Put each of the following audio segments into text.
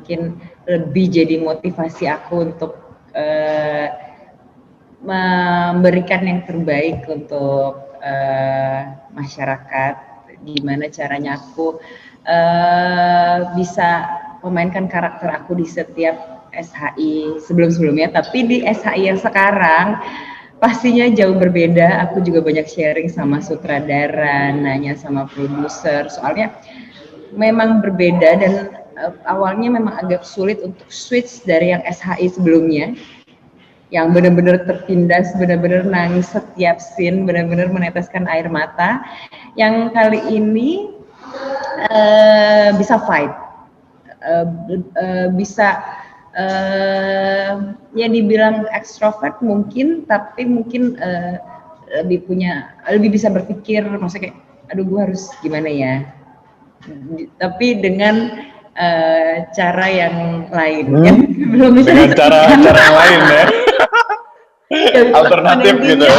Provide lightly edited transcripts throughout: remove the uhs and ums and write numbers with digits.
mungkin lebih jadi motivasi aku untuk memberikan yang terbaik untuk masyarakat. Gimana caranya aku bisa memainkan karakter aku di setiap SHI sebelum-sebelumnya, tapi di SHI yang sekarang pastinya jauh berbeda. Aku juga banyak sharing sama sutradara, nanya sama produser, soalnya memang berbeda dan awalnya memang agak sulit untuk switch dari yang SHI sebelumnya, yang benar-benar tertindas, benar-benar nangis setiap scene, benar-benar meneteskan air mata. Yang kali ini bisa fight, bisa ya dibilang ekstrovert mungkin, tapi mungkin lebih bisa berpikir, maksudnya kayak aduh gue harus gimana ya, tapi dengan cara yang lain kan, belum bisa dengan cara yang lain ya. Alternatif gitu.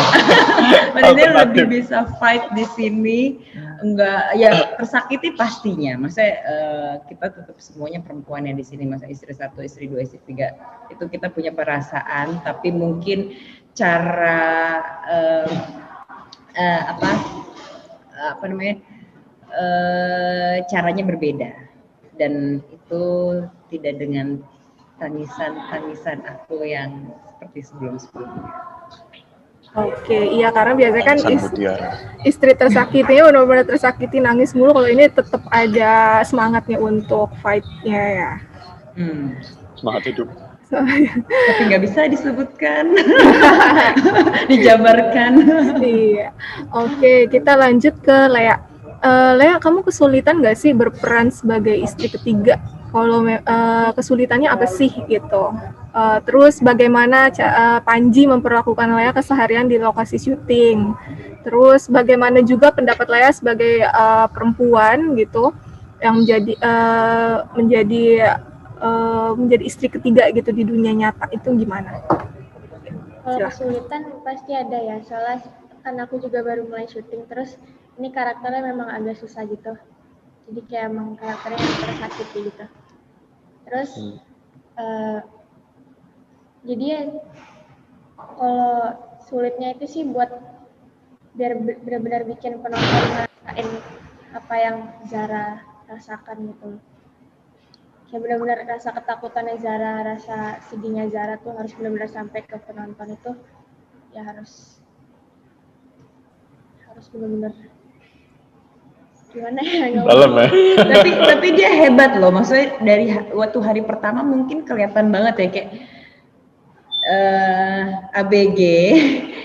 Maksudnya lebih bisa fight di sini, enggak ya tersakiti pastinya. Maksudnya kita tetap semuanya perempuan yang di sini, masa istri 1, istri 2, istri 3 itu kita punya perasaan, tapi mungkin cara caranya berbeda, dan itu tidak dengan tangisan aku yang seperti sebelum-sebelumnya. Oke, iya karena biasanya kan istri tersakitinya benar-benar tersakiti nangis mulu, kalau ini tetap ada semangatnya untuk fight-nya ya. Semangat hidup. Tapi nggak bisa disebutkan, dijabarkan. Iya. Oke, kita lanjut ke Lea. Lea, kamu kesulitan nggak sih berperan sebagai istri ketiga? Kalau kesulitannya apa sih gitu? Terus bagaimana Panji memperlakukan Lea keseharian di lokasi syuting? Terus bagaimana juga pendapat Lea sebagai perempuan gitu yang menjadi istri ketiga gitu di dunia nyata, itu gimana? Kalau kesulitan pasti ada ya, soalnya kan aku juga baru mulai syuting, terus ini karakternya memang agak susah gitu, jadi kayak emang karakternya yang tersakiti gitu. Terus jadi ya kalau sulitnya itu sih buat biar benar-benar bikin penonton ngerasain apa yang Zara rasakan gitu. Kayak benar-benar rasa ketakutannya Zara, rasa sedihnya Zara tuh harus benar-benar sampai ke penonton, itu ya harus benar-benar gimana ya, dalam ya. tapi dia hebat loh, maksudnya dari waktu hari pertama mungkin kelihatan banget ya, kayak ABG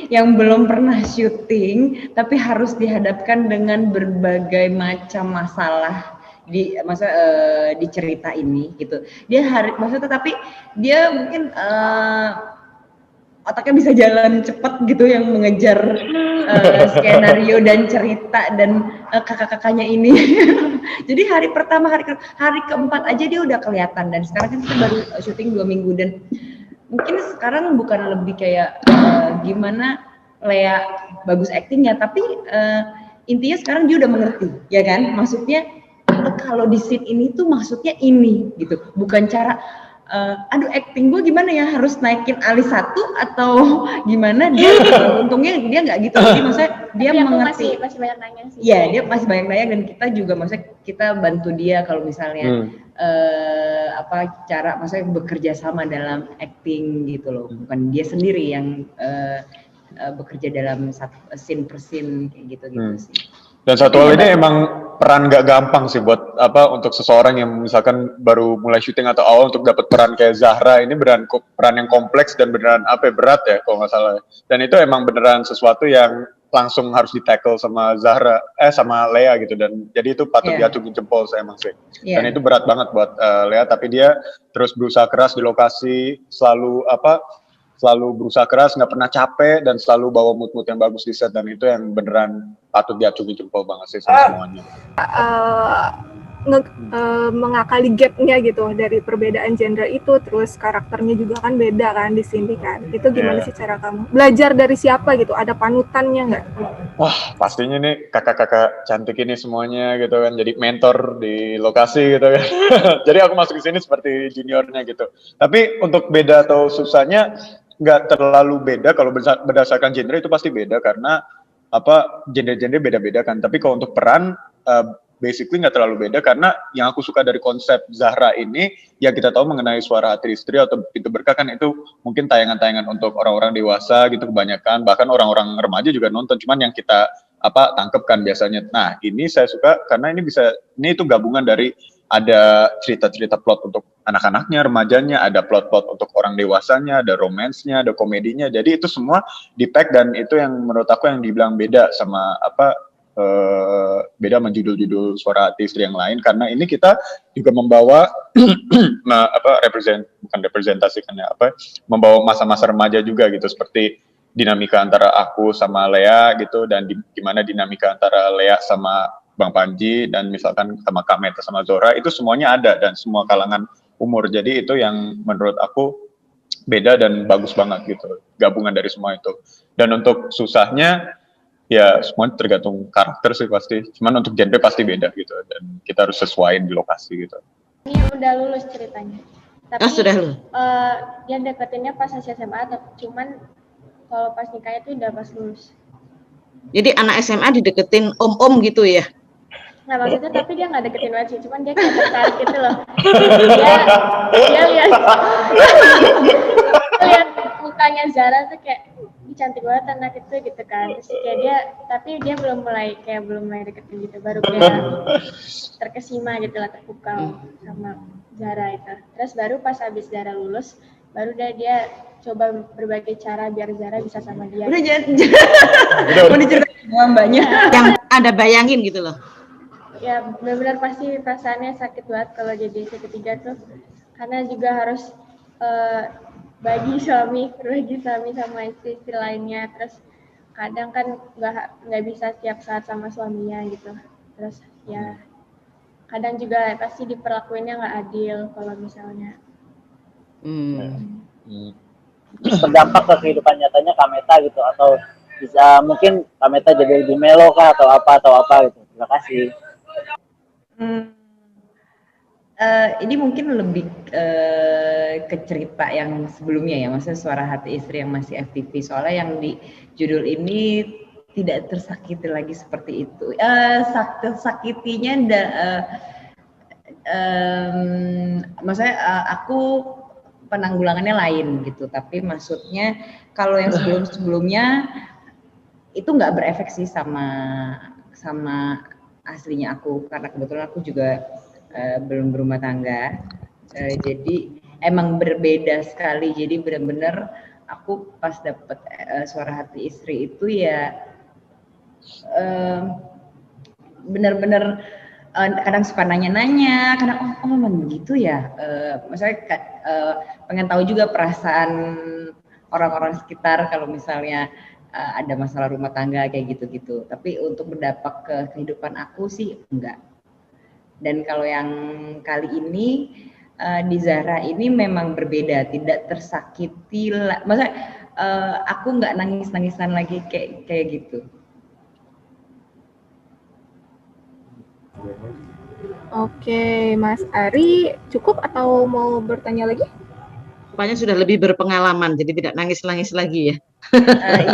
yang belum pernah syuting tapi harus dihadapkan dengan berbagai macam masalah di cerita ini gitu. Dia maksudnya, tapi dia mungkin otaknya bisa jalan cepat gitu, yang mengejar skenario dan cerita dan kakak-kakaknya ini. Jadi hari pertama, hari keempat aja dia udah kelihatan, dan sekarang kan kita baru syuting 2 minggu, dan mungkin sekarang bukan lebih kayak gimana Lea bagus aktingnya, tapi intinya sekarang dia udah mengerti, ya kan? Maksudnya kalau di scene ini tuh maksudnya ini gitu, bukan cara aduh acting gue gimana ya, harus naikin alis 1 atau gimana. Dia untungnya dia nggak gitu, jadi maksudnya dia mengerti. Masih banyak nanya sih. Iya, dia masih banyak nanya, dan kita juga maksudnya kita bantu dia kalau misalnya cara maksudnya bekerja sama dalam acting gitu loh, bukan dia sendiri yang bekerja dalam scene per scene kayak gitu sih. Dan satu hal ini emang peran gak gampang sih buat untuk seseorang yang misalkan baru mulai syuting atau awal, untuk dapat peran kayak Zahra ini peran yang kompleks dan beneran berat ya kalau nggak salah. Dan itu emang beneran sesuatu yang langsung harus di-tackle sama Zahra, sama Lea gitu, dan jadi itu patut diacungi jempol saya emang sih. Dan itu berat banget buat Lea, tapi dia terus berusaha keras di lokasi, selalu berusaha keras, nggak pernah capek, dan selalu bawa mood yang bagus di set, dan itu yang beneran patut diacungi jempol banget sih sama semuanya. mengakali gapnya gitu dari perbedaan genre itu, terus karakternya juga kan beda kan di sini kan. Itu gimana Iya. sih cara kamu belajar dari siapa gitu? Ada panutannya nggak? Wah, pastinya nih kakak-kakak cantik ini semuanya gitu kan, jadi mentor di lokasi gitu kan. Jadi aku masuk ke sini seperti juniornya gitu. Tapi untuk beda atau susahnya nggak terlalu beda kalau berdasarkan genre itu pasti beda karena apa genre-genre beda-beda kan. Tapi kalau untuk peran basically nggak terlalu beda karena yang aku suka dari konsep Zahra ini ya kita tahu mengenai suara hati istri atau pintu berkah kan itu mungkin tayangan-tayangan untuk orang-orang dewasa gitu kebanyakan bahkan orang-orang remaja juga nonton cuman yang kita apa tangkep kan biasanya. Nah ini saya suka karena ini itu gabungan dari ada cerita-cerita plot untuk anak-anaknya, remajanya, ada plot-plot untuk orang dewasanya, ada romansnya, ada komedinya. Jadi itu semua di-pack dan itu yang menurut aku yang dibilang beda sama apa beda sama judul-judul suara hati istri yang lain karena ini kita juga membawa bukan representasikan ya apa membawa masa-masa remaja juga gitu seperti dinamika antara aku sama Lea gitu dan gimana dinamika antara Lea sama Bang Panji dan misalkan sama Kak Meta sama Zora itu semuanya ada dan semua kalangan umur jadi itu yang menurut aku beda dan bagus banget gitu gabungan dari semua itu dan untuk susahnya ya semuanya tergantung karakter sih pasti cuman untuk genre pasti beda gitu dan kita harus sesuaiin di lokasi gitu. Ini udah lulus ceritanya. Tapi sudah lulus. Dia deketinnya pas masih SMA, cuman kalau pas nikahnya tuh udah pas lulus. Jadi anak SMA dideketin om-om gitu ya? Nah maksudnya tapi dia nggak deketin banget sih, cuman dia kayak tertarik gitu loh. Dia lihat mukanya Zara tuh kayak cantik banget anak itu gitu kan. Terus kayak dia belum mulai deketin gitu, baru kayak terkesima gitu lah, terpukau sama Zara itu. Terus baru pas habis Zara lulus, baru dia coba berbagai cara biar Zara bisa sama dia. Udah mau diceritain sama mbaknya. Yang Anda bayangin gitu loh. Ya benar-benar pasti perasaannya sakit banget kalau jadi istri ketiga tuh, karena juga harus bagi suami sama istri lainnya, terus kadang kan nggak bisa setiap saat sama suaminya gitu, terus ya kadang juga pasti diperlakuinnya nggak adil kalau misalnya. Berdampak ke kehidupan nyatanya Kameta gitu atau bisa mungkin Kameta jadi lebih melo kah atau apa gitu. Terima kasih. Ini mungkin lebih ke cerita yang sebelumnya ya, maksudnya suara hati istri yang masih FTV. Soalnya yang di judul ini tidak tersakiti lagi seperti itu. Tersakitinya maksudnya aku penanggulangannya lain gitu. Tapi maksudnya kalau yang sebelum-sebelumnya itu nggak berefek sih sama aslinya aku, karena kebetulan aku juga belum berumah tangga, jadi emang berbeda sekali. Jadi benar-benar aku pas dapet suara hati istri itu ya benar-benar kadang suka nanya-nanya, kadang oh memang begitu ya, maksudnya pengen tahu juga perasaan orang-orang sekitar kalau misalnya ada masalah rumah tangga kayak gitu-gitu. Tapi untuk berdampak ke kehidupan aku sih enggak. Dan kalau yang kali ini di Zahra ini memang berbeda, tidak tersakiti, maksudnya aku nggak nangis-nangisan lagi kayak gitu. Oke, Mas Ari, cukup atau mau bertanya lagi? Rupanya sudah lebih berpengalaman, jadi tidak nangis-nangis lagi ya.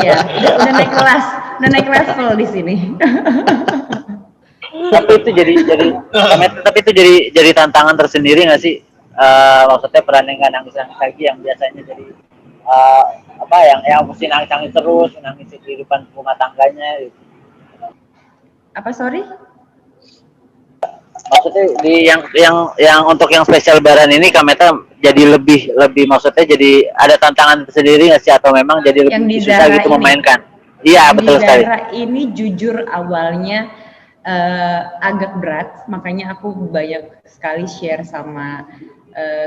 Iya, udah naik level di sini. Tapi itu jadi tantangan tersendiri nggak sih? Maksudnya peran yang nggak nangis-nangis lagi yang biasanya jadi yang mesti nangis-nangis terus, nangis kehidupan rumah tangganya gitu. Apa sorry? Maksudnya di yang untuk yang spesial Lebaran ini Kameta jadi lebih maksudnya jadi ada tantangan sendiri nggak sih atau memang jadi lebih susah gitu memainkan? Iya betul sekali. Zahra ini jujur awalnya agak berat, makanya aku banyak sekali share sama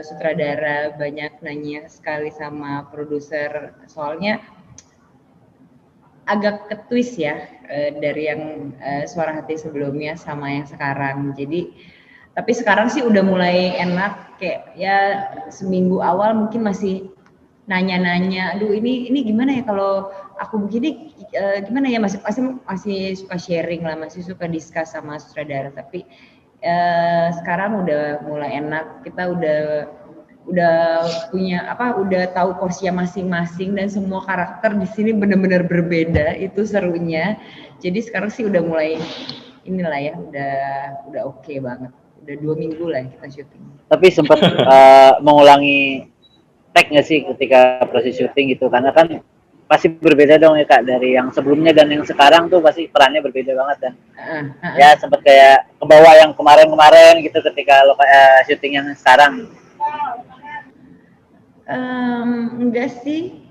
sutradara, banyak nanya sekali sama produser, soalnya agak ketwist ya dari yang suara hati sebelumnya sama yang sekarang. Jadi Tapi sekarang sih udah mulai enak, kayak ya seminggu awal mungkin masih nanya-nanya, aduh ini gimana ya kalau aku begini, gimana ya, masih suka sharing lah, masih suka discuss sama sutradara. Tapi sekarang udah mulai enak, kita udah punya udah tahu porsinya masing-masing, dan semua karakter di sini benar-benar berbeda, itu serunya. Jadi sekarang sih udah mulai inilah ya, udah oke banget. Udah 2 minggu lah kita syuting. Tapi sempat mengulangi take nggak sih ketika proses syuting gitu? Karena kan pasti berbeda dong ya Kak, dari yang sebelumnya dan yang sekarang tuh pasti perannya berbeda banget kan? Ya sempat kayak kebawa yang kemarin-kemarin gitu ketika syuting yang sekarang. Enggak sih,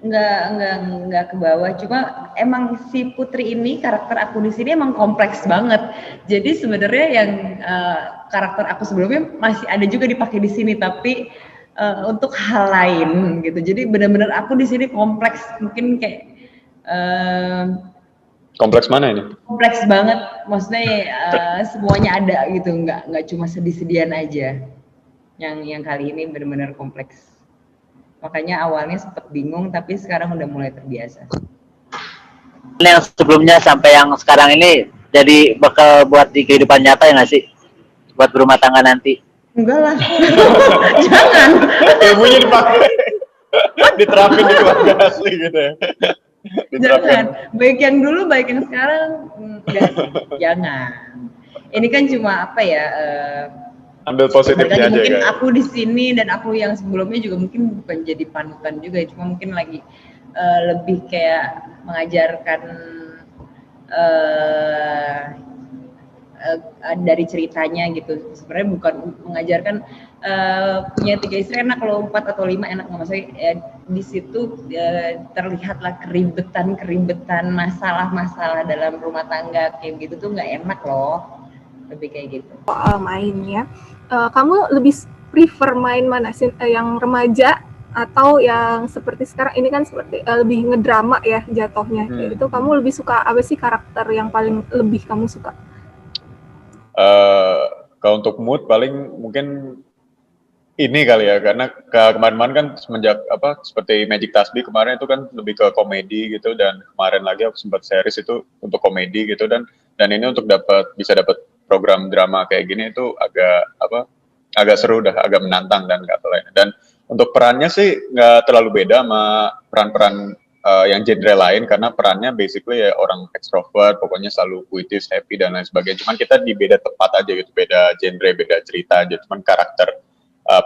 enggak ke bawah. Cuma emang si Putri ini, karakter aku di sini emang kompleks banget. Jadi sebenarnya yang karakter aku sebelumnya masih ada juga dipakai di sini, tapi untuk hal lain gitu. Jadi benar-benar aku di sini kompleks, mungkin kayak kompleks mana ini? Kompleks banget, maksudnya semuanya ada gitu, nggak cuma sedih-sedihan aja. Yang kali ini benar-benar kompleks. Makanya awalnya sempat bingung, tapi sekarang udah mulai terbiasa. Yang sebelumnya sampai yang sekarang ini jadi bakal buat di kehidupan nyata ya nggak sih? Buat berumah tangga nanti? Enggak lah. Jangan. Ilmunya dipakai. Diterapin di keluarga asli gitu ya. Jangan. Baik yang dulu, baik yang sekarang, enggak sih. Jangan. Ini kan cuma ambil positifnya aja mungkin kan. aku di sini dan aku yang sebelumnya juga mungkin bukan jadi panutan juga, cuma mungkin lagi lebih kayak mengajarkan dari ceritanya gitu. Sebenarnya bukan mengajarkan punya 3 istri enak, kalau 4 atau 5 enak, nggak maksudnya di situ terlihatlah keribetan, masalah-masalah dalam rumah tangga kayak gitu tuh nggak enak loh, lebih kayak gitu. Soal main ya. Kamu lebih prefer main mana sih, yang remaja atau yang seperti sekarang ini kan seperti lebih ngedrama ya jatuhnya. Itu kamu lebih suka apa sih, karakter yang paling lebih kamu suka? Kalau untuk mood paling mungkin ini kali ya, karena kemarin-kemarin kan semenjak seperti Magic Tasbih kemarin itu kan lebih ke komedi gitu, dan kemarin lagi aku sempat series itu untuk komedi gitu, dan ini untuk bisa dapat program drama kayak gini itu agak seru, agak menantang dan nggak lain. Dan untuk perannya sih nggak terlalu beda sama peran-peran yang genre lain, karena perannya basically ya orang extrovert, pokoknya selalu puitis, happy dan lain sebagainya. Cuman kita di beda tempat aja gitu, beda genre, beda cerita aja. Cuman karakter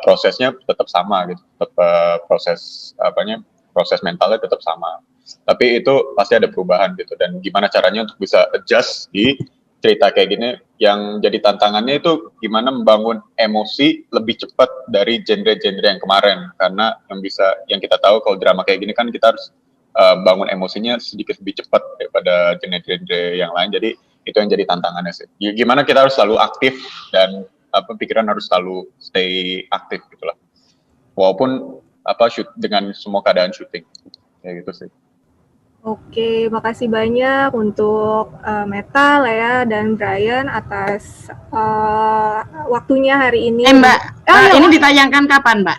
prosesnya tetap sama gitu, tetap proses mentalnya tetap sama. Tapi itu pasti ada perubahan gitu, dan gimana caranya untuk bisa adjust di cerita kayak gini. Yang jadi tantangannya itu gimana membangun emosi lebih cepat dari genre-genre yang kemarin, karena yang kita tahu kalau drama kayak gini kan kita harus bangun emosinya sedikit lebih cepat daripada genre-genre yang lain. Jadi itu yang jadi tantangannya sih. Gimana kita harus selalu aktif, dan pikiran harus selalu stay aktif gitulah, walaupun shoot dengan semua keadaan syuting kayak gitu sih. Oke, makasih banyak untuk Meta, Lea, dan Brian atas waktunya hari ini. Mbak, ini ditayangkan kapan, Mbak?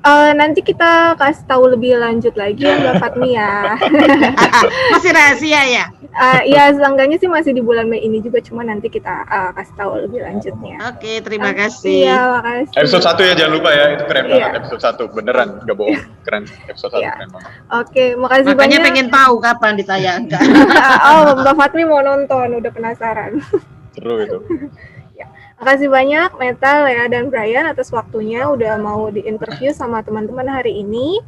Nanti kita kasih tahu lebih lanjut lagi ya Mbak Fatmi ya. Masih rahasia ya? Ya, seenggaknya sih masih di bulan Mei ini juga, cuma nanti kita kasih tahu lebih lanjutnya. Oke, terima kasih. Iya, makasih. Episode 1 ya, jangan lupa ya, itu keren banget episode 1, beneran, gak bohong, keren, episode 1 keren banget. Oke, makasih Makanya banyak. pengen tahu kapan ditayangkan. Mbak Fatmi mau nonton, udah penasaran. Seru itu. Makasih banyak Meta, Lea, dan Brian atas waktunya udah mau diinterview sama teman-teman hari ini.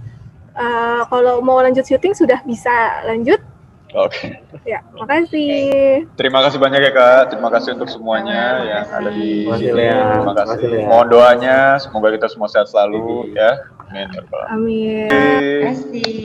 Kalau mau lanjut syuting sudah bisa lanjut. Oke. Ya, makasih. Terima kasih banyak ya Kak, terima kasih untuk semuanya yang ada di sini. Terima kasih. Lea. Mohon doanya, semoga kita semua sehat selalu ya. Amin. Amin. Terima kasih.